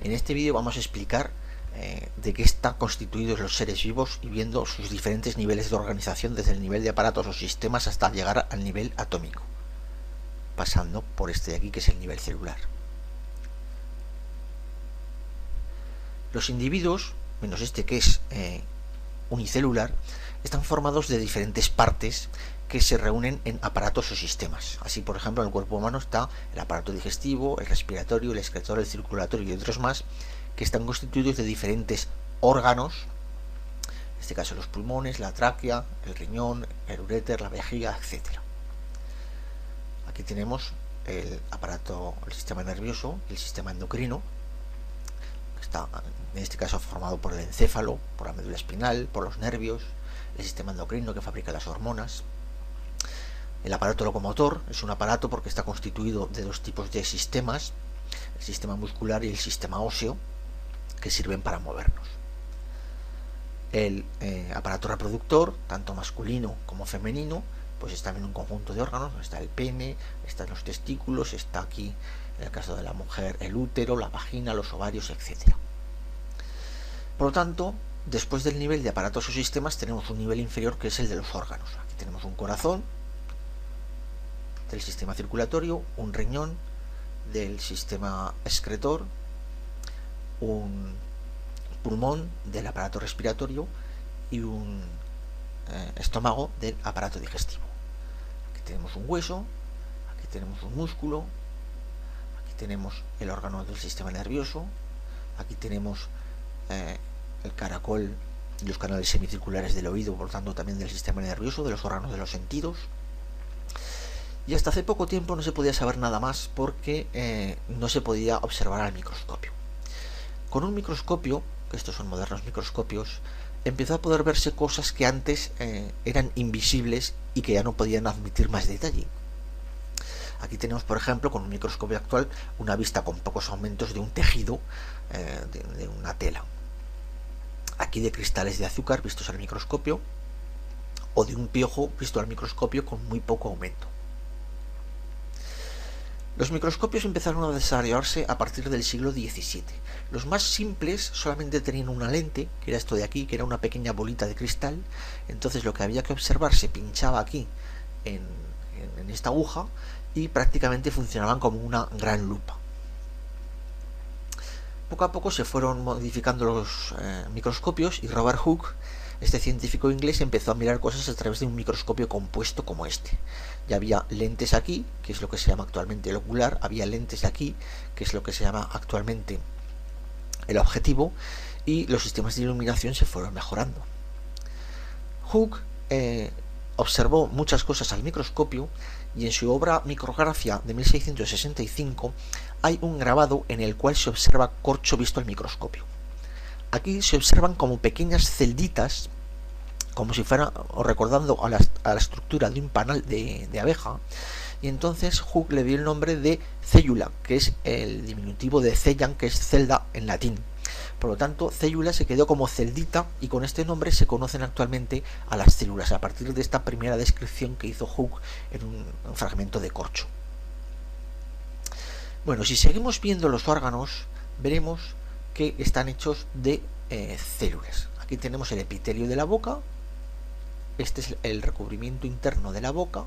En este vídeo vamos a explicar de qué están constituidos los seres vivos y viendo sus diferentes niveles de organización desde el nivel de aparatos o sistemas hasta llegar al nivel atómico, pasando por este de aquí que es el nivel celular. Los individuos, menos este que es unicelular, están formados de diferentes partes que se reúnen en aparatos o sistemas. Así, por ejemplo, en el cuerpo humano está el aparato digestivo, el respiratorio, el excretor, el circulatorio y otros más, que están constituidos de diferentes órganos, en este caso los pulmones, la tráquea, el riñón, el uréter, la vejiga, etc. Aquí tenemos el aparato, el sistema nervioso y el sistema endocrino, que está en este caso formado por el encéfalo, por la médula espinal, por los nervios, el sistema endocrino que fabrica las hormonas. El aparato locomotor es un aparato porque está constituido de dos tipos de sistemas, el sistema muscular y el sistema óseo, que sirven para movernos. El aparato reproductor, tanto masculino como femenino, pues está en un conjunto de órganos, está el pene, están los testículos, está aquí, en el caso de la mujer, el útero, la vagina, los ovarios, etc. Por lo tanto, después del nivel de aparatos o sistemas tenemos un nivel inferior que es el de los órganos. Aquí tenemos un corazón del sistema circulatorio, un riñón del sistema excretor, un pulmón del aparato respiratorio y un estómago del aparato digestivo. Aquí tenemos un hueso, aquí tenemos un músculo, aquí tenemos el órgano del sistema nervioso, aquí tenemos el caracol y los canales semicirculares del oído, por lo tanto también del sistema nervioso, de los órganos de los sentidos. Y hasta hace poco tiempo no se podía saber nada más porque no se podía observar al microscopio. Con un microscopio, que estos son modernos microscopios, empezó a poder verse cosas que antes eran invisibles y que ya no podían admitir más detalle. Aquí tenemos, por ejemplo, con un microscopio actual, una vista con pocos aumentos de un tejido, de una tela. Aquí de cristales de azúcar vistos al microscopio, o de un piojo visto al microscopio con muy poco aumento. Los microscopios empezaron a desarrollarse a partir del siglo XVII. Los más simples solamente tenían una lente, que era esto de aquí, que era una pequeña bolita de cristal. Entonces lo que había que observar se pinchaba aquí en esta aguja y prácticamente funcionaban como una gran lupa. Poco a poco se fueron modificando los microscopios y Robert Hooke, este científico inglés, empezó a mirar cosas a través de un microscopio compuesto como este. Ya había lentes aquí, que es lo que se llama actualmente el ocular, había lentes aquí, que es lo que se llama actualmente el objetivo, y los sistemas de iluminación se fueron mejorando. Hooke observó muchas cosas al microscopio y en su obra Micrografía de 1665 hay un grabado en el cual se observa corcho visto al microscopio. Aquí se observan como pequeñas celditas, como si fuera, o recordando a la estructura de un panal de abeja, y entonces Hooke le dio el nombre de célula, que es el diminutivo de cellan, que es celda en latín. Por lo tanto, célula se quedó como celdita y con este nombre se conocen actualmente a las células, a partir de esta primera descripción que hizo Hooke en un fragmento de corcho. Bueno, si seguimos viendo los órganos, veremos que están hechos de células. Aquí tenemos el epitelio de la boca, este es el recubrimiento interno de la boca,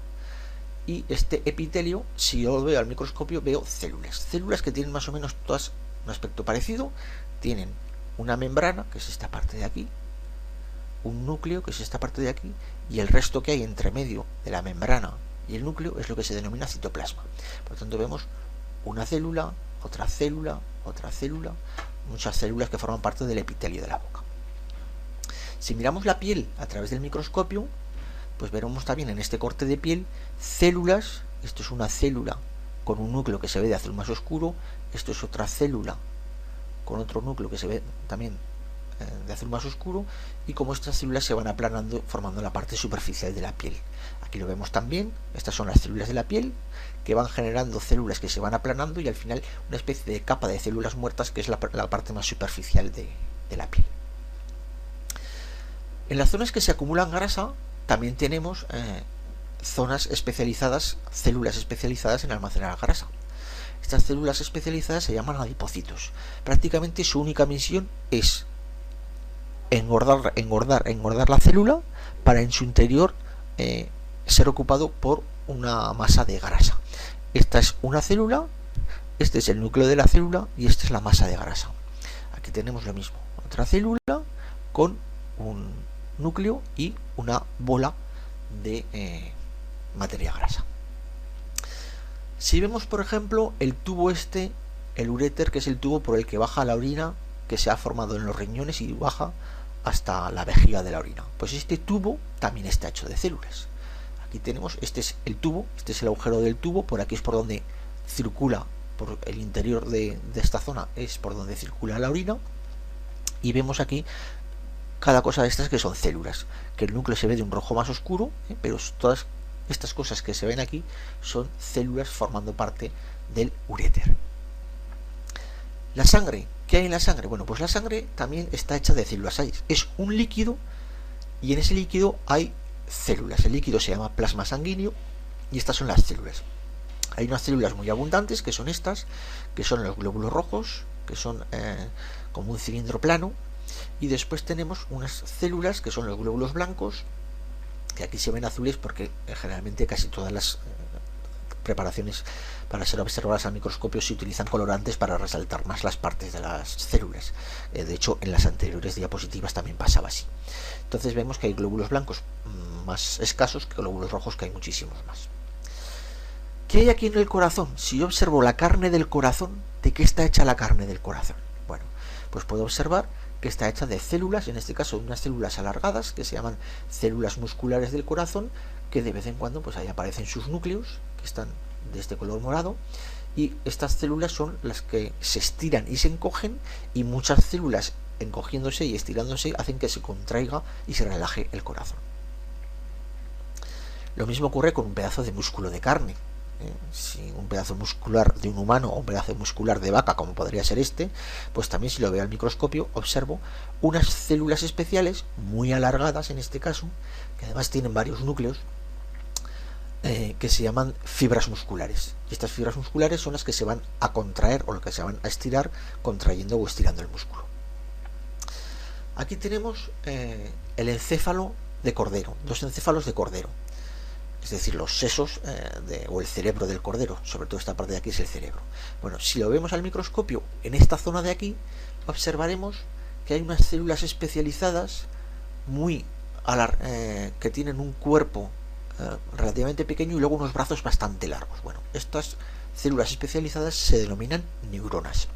y este epitelio, si yo lo veo al microscopio, veo células que tienen más o menos todas un aspecto parecido. Tienen una membrana, que es esta parte de aquí, un núcleo, que es esta parte de aquí, y el resto que hay entre medio de la membrana y el núcleo es lo que se denomina citoplasma. Por lo tanto vemos una célula, otra célula, otra célula, muchas células que forman parte del epitelio de la boca. Si miramos la piel a través del microscopio, pues veremos también en este corte de piel células. Esto es una célula con un núcleo que se ve de azul más oscuro, esto es otra célula con otro núcleo que se ve también de azul más oscuro, y como estas células se van aplanando formando la parte superficial de la piel. Aquí lo vemos también, estas son las células de la piel que van generando células que se van aplanando y al final una especie de capa de células muertas que es la parte más superficial de la piel. En las zonas que se acumulan grasa también tenemos zonas especializadas, células especializadas en almacenar grasa. Estas células especializadas se llaman adipocitos. Prácticamente su única misión es engordar la célula para en su interior ser ocupado por una masa de grasa. Esta es una célula, este es el núcleo de la célula y esta es la masa de grasa. Aquí tenemos lo mismo, otra célula con un núcleo y una bola de materia grasa. Si vemos, por ejemplo, el tubo este, el uréter, que es el tubo por el que baja la orina, que se ha formado en los riñones y baja hasta la vejiga de la orina, pues este tubo también está hecho de células. Aquí tenemos, este es el tubo, este es el agujero del tubo, por aquí es por donde circula, por el interior de esta zona es por donde circula la orina, y vemos aquí cada cosa de estas que son células, que el núcleo se ve de un rojo más oscuro, pero todas estas cosas que se ven aquí son células formando parte del uréter. La sangre, ¿qué hay en la sangre? Bueno, pues la sangre también está hecha de células. Es un líquido y en ese líquido hay células. El líquido se llama plasma sanguíneo y estas son las células. Hay unas células muy abundantes que son estas, que son los glóbulos rojos, que son como un cilindro plano, y después tenemos unas células que son los glóbulos blancos, que aquí se ven azules porque generalmente casi todas las preparaciones para ser observadas al microscopio se utilizan colorantes para resaltar más las partes de las células. De hecho, en las anteriores diapositivas también pasaba así. Entonces vemos que hay glóbulos blancos más escasos que glóbulos rojos, que hay muchísimos más. ¿Qué hay aquí en el corazón? Si yo observo la carne del corazón, ¿de qué está hecha la carne del corazón? Bueno, pues puedo observar que está hecha de células, en este caso unas células alargadas que se llaman células musculares del corazón, que de vez en cuando pues ahí aparecen sus núcleos, que están de este color morado, y estas células son las que se estiran y se encogen, y muchas células encogiéndose y estirándose hacen que se contraiga y se relaje el corazón. Lo mismo ocurre con un pedazo de músculo de carne. Si un pedazo muscular de un humano o un pedazo muscular de vaca, como podría ser este, pues también si lo veo al microscopio observo unas células especiales muy alargadas en este caso, que además tienen varios núcleos, que se llaman fibras musculares, y estas fibras musculares son las que se van a contraer o las que se van a estirar contrayendo o estirando el músculo. Aquí tenemos el encéfalo de cordero, dos encéfalos de cordero, es decir, los sesos o el cerebro del cordero, sobre todo esta parte de aquí es el cerebro. Bueno, si lo vemos al microscopio, en esta zona de aquí, observaremos que hay unas células especializadas que tienen un cuerpo relativamente pequeño y luego unos brazos bastante largos. Bueno, estas células especializadas se denominan neuronas,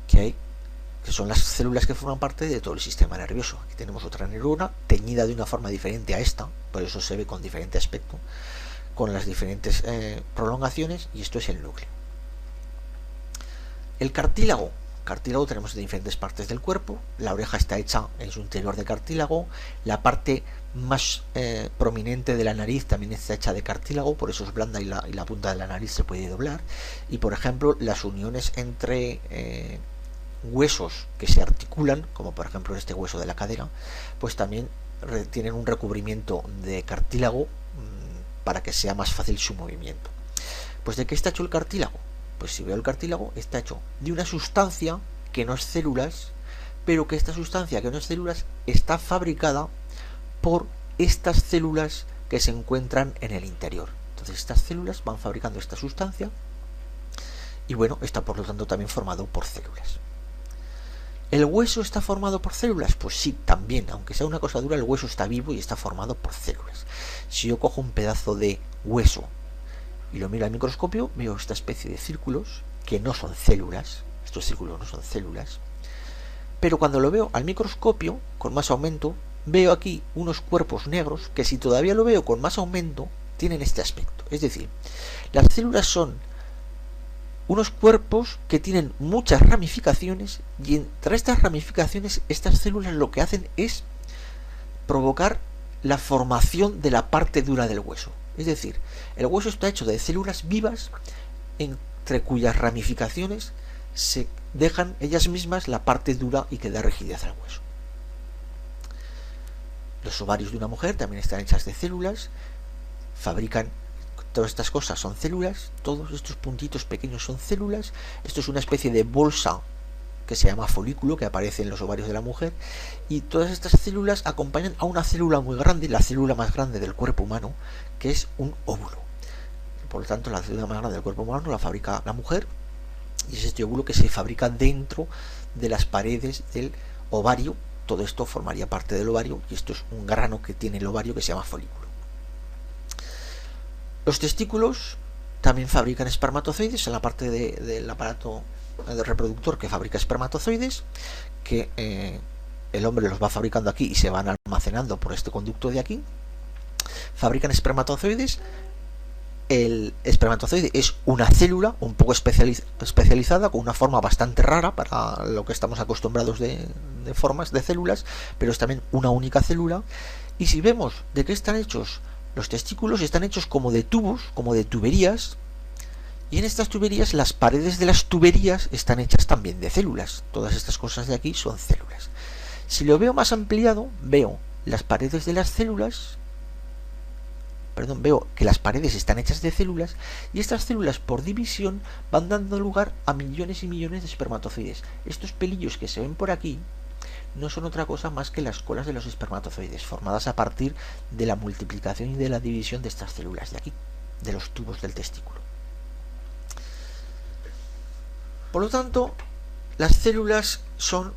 que son las células que forman parte de todo el sistema nervioso. Aquí tenemos otra neurona teñida de una forma diferente a esta, por eso se ve con diferente aspecto, con las diferentes prolongaciones, y esto es el núcleo. El cartílago tenemos de diferentes partes del cuerpo. La oreja está hecha en su interior de cartílago, la parte más prominente de la nariz también está hecha de cartílago, por eso es blanda y la punta de la nariz se puede doblar, y por ejemplo las uniones entre huesos que se articulan, como por ejemplo este hueso de la cadera, pues también tienen un recubrimiento de cartílago para que sea más fácil su movimiento. Pues ¿de qué está hecho el cartílago? Pues si veo el cartílago, está hecho de una sustancia que no es células, pero que esta sustancia que no es células está fabricada por estas células que se encuentran en el interior. Entonces estas células van fabricando esta sustancia y bueno, está por lo tanto también formado por células. ¿El hueso está formado por células? Pues sí, también, aunque sea una cosa dura, el hueso está vivo y está formado por células. Si yo cojo un pedazo de hueso y lo miro al microscopio, veo esta especie de círculos que no son células, estos círculos no son células, pero cuando lo veo al microscopio, con más aumento, veo aquí unos cuerpos negros que si todavía lo veo con más aumento, tienen este aspecto. Es decir, las células son unos cuerpos que tienen muchas ramificaciones y entre estas ramificaciones estas células lo que hacen es provocar la formación de la parte dura del hueso. Es decir, el hueso está hecho de células vivas entre cuyas ramificaciones se dejan ellas mismas la parte dura y que da rigidez al hueso. Los ovarios de una mujer también están hechas de células, fabrican Todas estas cosas son células, todos estos puntitos pequeños son células. Esto es una especie de bolsa que se llama folículo, que aparece en los ovarios de la mujer, y todas estas células acompañan a una célula muy grande, la célula más grande del cuerpo humano, que es un óvulo. Por lo tanto, la célula más grande del cuerpo humano la fabrica la mujer, y es este óvulo que se fabrica dentro de las paredes del ovario. Todo esto formaría parte del ovario, y esto es un grano que tiene el ovario que se llama folículo. Los testículos también fabrican espermatozoides en la parte del aparato reproductor que fabrica espermatozoides, que el hombre los va fabricando aquí y se van almacenando por este conducto de aquí. Fabrican espermatozoides. El espermatozoide es una célula un poco especializada, con una forma bastante rara para lo que estamos acostumbrados de formas de células, pero es también una única célula. Y si vemos de qué están hechos los testículos, están hechos como de tubos, como de tuberías, y en estas tuberías, las paredes de las tuberías están hechas también de células. Todas estas cosas de aquí son células. Si lo veo más ampliado, veo las paredes de las células, veo que las paredes están hechas de células, y estas células por división van dando lugar a millones y millones de espermatozoides. Estos pelillos que se ven por aquí no son otra cosa más que las colas de los espermatozoides, formadas a partir de la multiplicación y de la división de estas células de aquí, de los tubos del testículo. Por lo tanto, las células son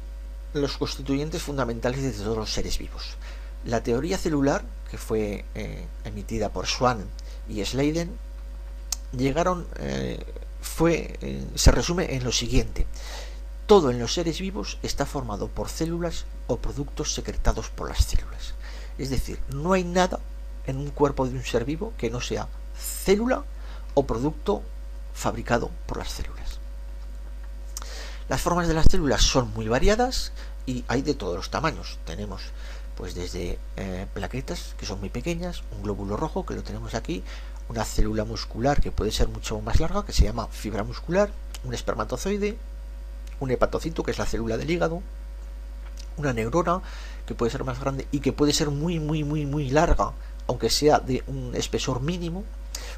los constituyentes fundamentales de todos los seres vivos. La teoría celular, que fue emitida por Schwann y Schleiden, se resume en lo siguiente: todo en los seres vivos está formado por células o productos secretados por las células. Es decir, no hay nada en un cuerpo de un ser vivo que no sea célula o producto fabricado por las células. Las formas de las células son muy variadas y hay de todos los tamaños. Tenemos pues desde plaquetas, que son muy pequeñas, un glóbulo rojo, que lo tenemos aquí, una célula muscular que puede ser mucho más larga, que se llama fibra muscular, un espermatozoide, un hepatocito, que es la célula del hígado, una neurona, que puede ser más grande y que puede ser muy larga, aunque sea de un espesor mínimo,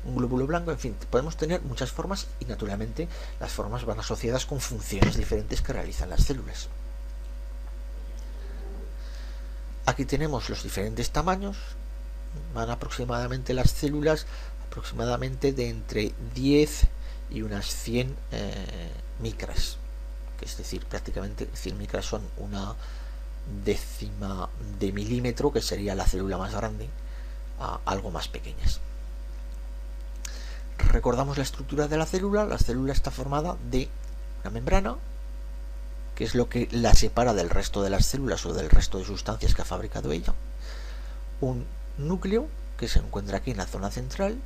un glóbulo blanco. En fin, podemos tener muchas formas, y naturalmente las formas van asociadas con funciones diferentes que realizan las células. Aquí tenemos los diferentes tamaños. Van aproximadamente las células aproximadamente de entre 10 y unas 100 micras, que es decir, prácticamente 100 micras son una décima de milímetro, que sería la célula más grande, a algo más pequeñas. Recordamos la estructura de la célula. La célula está formada de una membrana, que es lo que la separa del resto de las células o del resto de sustancias que ha fabricado ella, un núcleo, que se encuentra aquí en la zona central,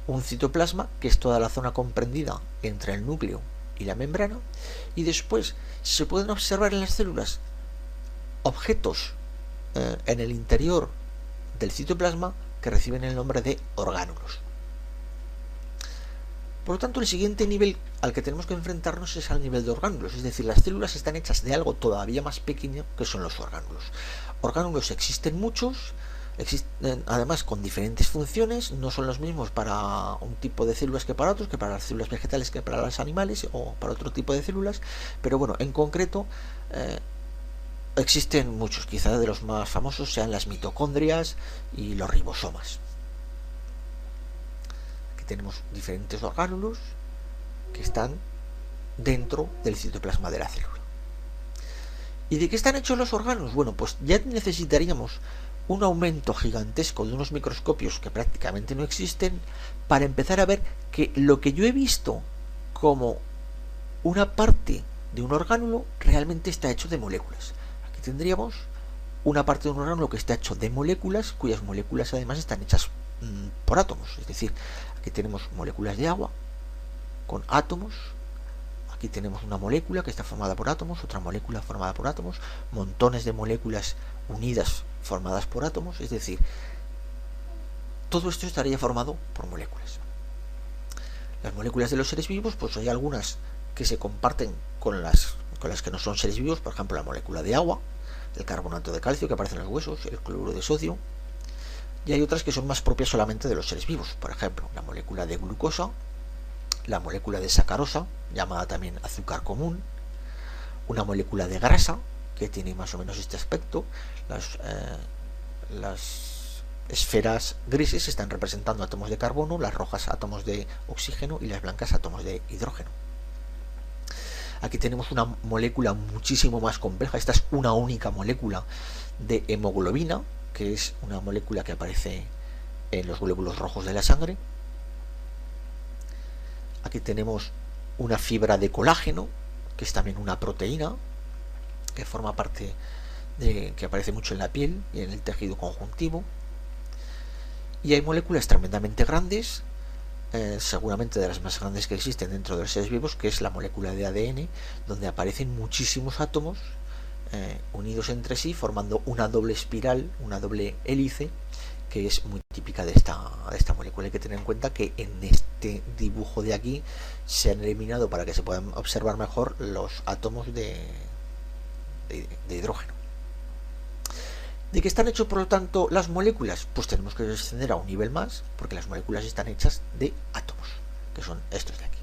un citoplasma, que es toda la zona comprendida entre el núcleo y la membrana, y después se pueden observar en las células objetos en el interior del citoplasma que reciben el nombre de orgánulos. Por lo tanto, el siguiente nivel al que tenemos que enfrentarnos es al nivel de orgánulos, es decir, las células están hechas de algo todavía más pequeño, que son los orgánulos. Orgánulos existen muchos, existen además con diferentes funciones, no son los mismos para un tipo de células que para otros, que para las células vegetales, que para los animales o para otro tipo de células, pero bueno, en concreto existen muchos. Quizá de los más famosos sean las mitocondrias y los ribosomas. Tenemos diferentes orgánulos que están dentro del citoplasma de la célula. ¿Y de qué están hechos los órganos? Bueno, pues ya necesitaríamos un aumento gigantesco de unos microscopios que prácticamente no existen para empezar a ver que lo que yo he visto como una parte de un orgánulo realmente está hecho de moléculas. Aquí tendríamos una parte de un orgánulo que está hecho de moléculas, cuyas moléculas además están hechas por átomos, es decir, aquí tenemos moléculas de agua con átomos, aquí tenemos una molécula que está formada por átomos, otra molécula formada por átomos, montones de moléculas unidas formadas por átomos, es decir, todo esto estaría formado por moléculas. Las moléculas de los seres vivos, pues hay algunas que se comparten con las que no son seres vivos, por ejemplo la molécula de agua, el carbonato de calcio que aparece en los huesos, el cloruro de sodio. Y hay otras que son más propias solamente de los seres vivos, por ejemplo, la molécula de glucosa, la molécula de sacarosa, llamada también azúcar común, una molécula de grasa, que tiene más o menos este aspecto. Las esferas grises están representando átomos de carbono, las rojas átomos de oxígeno y las blancas átomos de hidrógeno. Aquí tenemos una molécula muchísimo más compleja. Esta es una única molécula de hemoglobina, que es una molécula que aparece en los glóbulos rojos de la sangre. Aquí tenemos una fibra de colágeno, que es también una proteína, que forma parte que aparece mucho en la piel y en el tejido conjuntivo. Y hay moléculas tremendamente grandes, seguramente de las más grandes que existen dentro de los seres vivos, que es la molécula de ADN, donde aparecen muchísimos átomos unidos entre sí, formando una doble espiral, una doble hélice, que es muy típica de esta molécula. Hay que tener en cuenta que en este dibujo de aquí se han eliminado, para que se puedan observar mejor, los átomos de hidrógeno. ¿De qué están hechos, por lo tanto, las moléculas? Pues tenemos que descender a un nivel más, porque las moléculas están hechas de átomos, que son estos de aquí.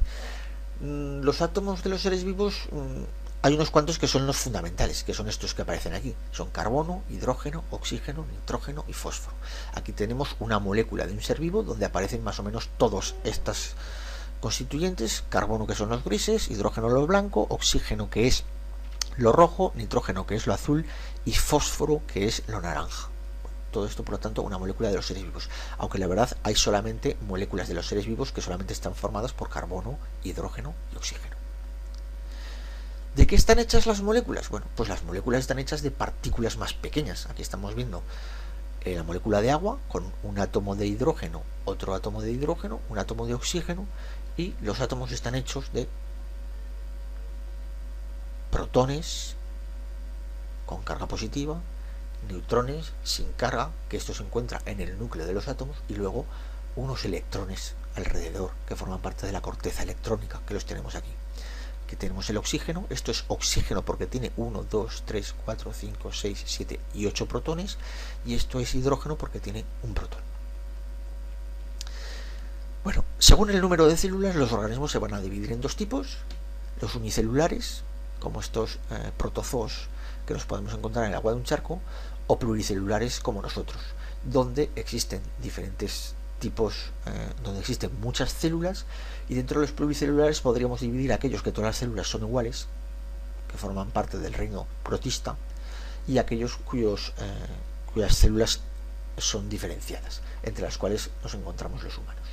Los átomos de los seres vivos, hay unos cuantos que son los fundamentales, que son estos que aparecen aquí. Son carbono, hidrógeno, oxígeno, nitrógeno y fósforo. Aquí tenemos una molécula de un ser vivo donde aparecen más o menos todos estos constituyentes: carbono, que son los grises, hidrógeno lo blanco, oxígeno, que es lo rojo, nitrógeno, que es lo azul, y fósforo, que es lo naranja. Todo esto, por lo tanto, una molécula de los seres vivos, aunque la verdad hay solamente moléculas de los seres vivos que solamente están formadas por carbono, hidrógeno y oxígeno. ¿De qué están hechas las moléculas? Bueno, pues las moléculas están hechas de partículas más pequeñas. Aquí estamos viendo la molécula de agua con un átomo de hidrógeno, otro átomo de hidrógeno, un átomo de oxígeno, y los átomos están hechos de protones con carga positiva, neutrones sin carga, que esto se encuentra en el núcleo de los átomos, y luego unos electrones alrededor que forman parte de la corteza electrónica, que los tenemos aquí. Aquí tenemos el oxígeno. Esto es oxígeno porque tiene 1, 2, 3, 4, 5, 6, 7 y 8 protones, y esto es hidrógeno porque tiene un protón. Bueno, según el número de células, los organismos se van a dividir en dos tipos: los unicelulares, como estos protozoos que nos podemos encontrar en el agua de un charco, o pluricelulares, como nosotros, donde existen diferentes tipos, donde existen muchas células, y dentro de los pluricelulares podríamos dividir aquellos que todas las células son iguales, que forman parte del reino protista, y aquellos cuyas células son diferenciadas, entre las cuales nos encontramos los humanos.